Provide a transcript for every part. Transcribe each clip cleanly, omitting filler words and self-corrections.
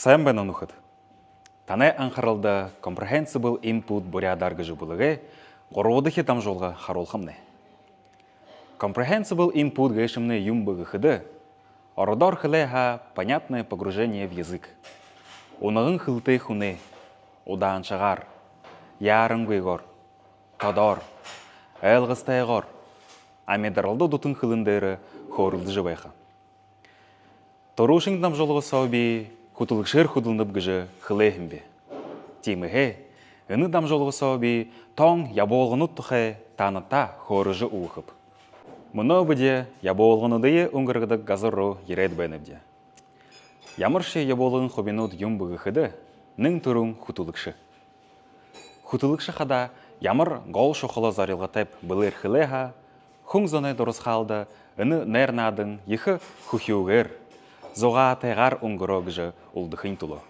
Сайн байна уу нөхөд? Танай анхааралда comprehensible input бурядар гэж бүлэгээ 3 дахь дамжуулга харуулхамнэ. Comprehensible input гэшмнэ юм бэгэхэд ордор хлэха понятное погружение в язык. Унагын хилтэй хүнэ удаанчагаар яарангүйгоор тодор айлгастайгоор амидаралды дутан хилэн дээр хөөрөлдөж байха. Торушин дамжуулгасоо би Хутулгшэр худалнып гэж хлэхэм бэ. Тимэхэ энэ дамжуулгасоо би тон ябуулгынут тухай таната хөөрөж уухып. Мөнөө бидэ ябуулгынудые өнгөргөдөг газар руу ирээд байна бдэ. Ямар ши ябуулгын хобинууд юм бэгэхэд нэн төрөн хутулгшэ. Хутулгшэ хада ямар гол шохоло зарилгатай былэр хлэха хүн зоны дурсхалда энэ нэрнадын их хөхүүгээр зугаа тайгаар өнгөрөө гэж улдахын тулоо.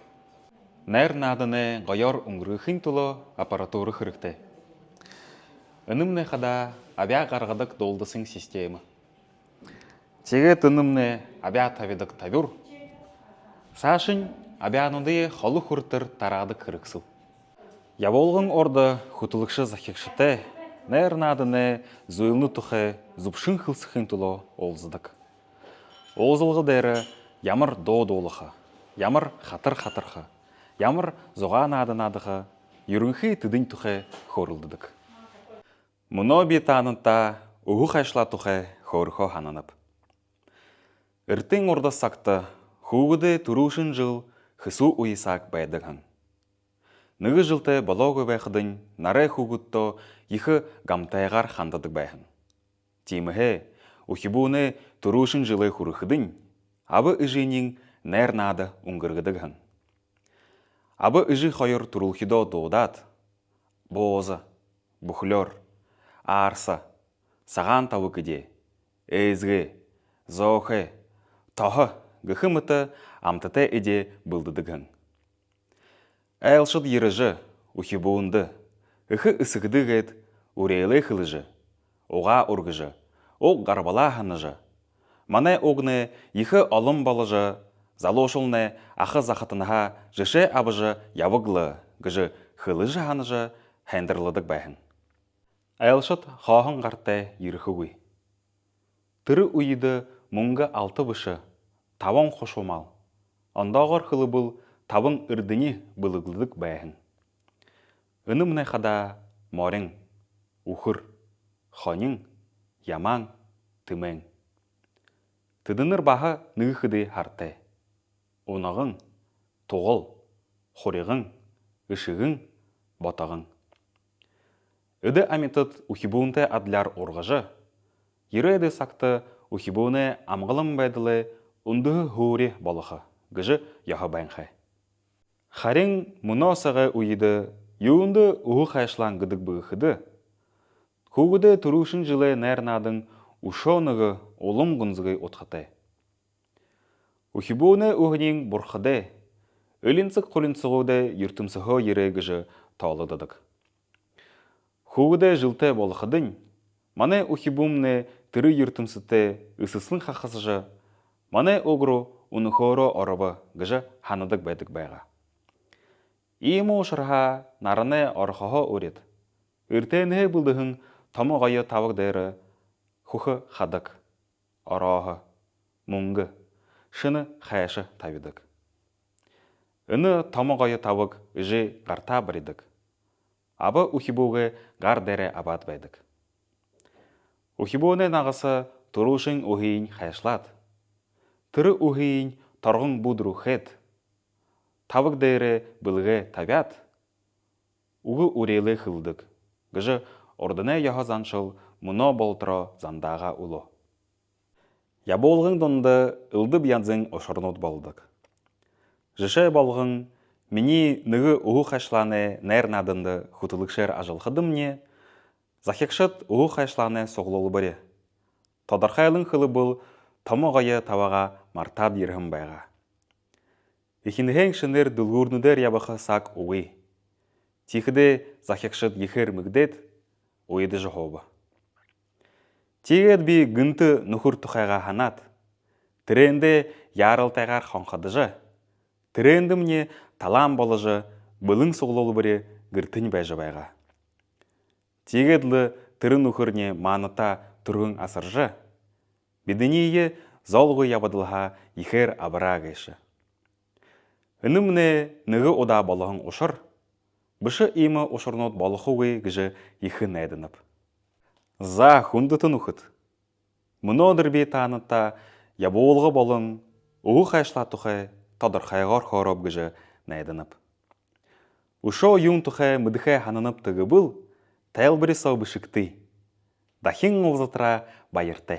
Найр нааданы гоёр өнгөрөхийн тулоо аппаратура хэрэгтэй. Өнөмнө хада авиа гаргадаг дуулдасан система. Тэгээд өнөмнө авиа тавидаг тавюр. Саашин авиануды холу хүртэр тараадаг хэрэгсэв. Явуулган орда хутулгшэ захигштай найр нааданы зөөлнө тухай зүвшин хилсэхийн тулоо уулздаг. Уулзалга дээр ямар дуудуулаха, ямар хатарха, ямар зугаанааданадаха ерөнхий тэдэн тухай хөөрөлдөдөг. Мөнөө би таананта өөх хайшлаа тухай хөөрхөө хананап. Эртэн урдас сагта хүүгдэ түрүүшин жил хэсүү уйсаг байдаг хан. Нэг жилдээ болоогүй байхадын нарай хүүгдтөө их гамтайгаар хандадаг байхан. Тимэхэ ухибүүнэ түрүүшин жилээ хүрэхэдэн абы ижинин найр наада өнгөргөдөг хан. Абы ижи хоёр түрүүлхидөө дуудаад бооза, бухлёр, аарса, сагаан тавы гэдээ, эзгэ, зоохэ, тохо гэхэмэtä амтатай эдэ былдыдаг хан. Айлшыд ерыжы, ухибуунды, эхы ысыгдыгэд үрээлэ хылыжы, уға ургыжы, оқ гарбала ханыжы. Мане огне ихы олым балыжы, залошылны ахы захатынаха жыше абыжы явыглы гыжы хылыжы ханыжы хәндірлыдық бәхін. Айлшыт хоғын ғарттай еріхігі. Түрі үйді мұңғы алты бұшы, таван қошумал. Ондағыр хылы бұл табын үрдіні бұлығылдық бәхін. Үніміне қада морин, ухыр, хонин, яман, түмен. Тыдыныр баха нығыды хартай. Онағың, тоғыл, хорығың, үшігің, ботағың. Үді аметыт ухибуынты адляр орғажы. Ері әді сақты ухибуыны амғылым бәділі ұндығы ғури балықы, гыжы яғы бәңхай. Харин мұносығы уйды, юынды ұғы қайшылан гыдық бұғыды. Хуғыды түрушын жылы нәрнадың ушонығы олым ғынзығы отқатай. Ухибуыны ұғынен бұрқыды, өлінсік қолынсығуды ертімсіғо ерегіжі таулыдыдық. Хуғыды жылты болықыдың, маны ухибуымны түрі ертімсіті үсіслің қақысыжы, маны оғыру ұнықоры орыбы гыжы ханадық бәдік байға. Иему ұшырға нарыны орқығы өрет. Үртәні бұлдығын тамы ғайы тавық дәрі хухы хадық, орағы, мұңғы, шыны қайшы тавидық. Үні тамы ғайы тавық үжі қарта бірідік. Абы ухибуғы ғар дәрі абад байдық. Ухибуғыны нағысы тұрушын ұғейін қайшылад. Түрі ұғейін торғын бұдыру қет. Тавық дәрі білгі табят. Уғы үрелі қылдық. Гыжы ордыны яғазаншыл мұно болтыро зандаға ұлы. Яболғың донды ылдып янзың ошырнут болдық. Жышы болғың, мені нығы ұғы қайшланы нәрнадынды хутылықшер ажылқыдым не, захекшыт ұғы қайшланы соғылы бірі. Тодырқайлың қылы бұл тамы ғайы таваға мартаб ерхім байға. Ехінген шыныр дүлгурнудер ябықы сақ ұғы. Тихіде захекшыт ехер мүгдет, ойды жығобы. Тегет би гынты нухур тухайға ханат. Тренде ярыл тайғар хонқадыжы. Трендімне талам болыжы бұлың соғлолы бірі гіртін бәжі байға. Тегедлі түрін үхірне маныта түргін асыржы, бедінейе золғы ябадылға ихер абыра гайшы. Үнімне нүгі ода болығын ұшыр, бұшы имі ұшырнот болықуғы гіжі ихін әдініп. За хүндітін үхіт. Мұны одырбей таныта ябуылғы болың, ұғы қайшла тұхай, тодыр қайғар қороб гіжі näйдініп. Ушо юн тұхай мұдықай ханынып тұғы бұл, тәйл бірі сау бішікті. Дахин ұлзытыра байырты.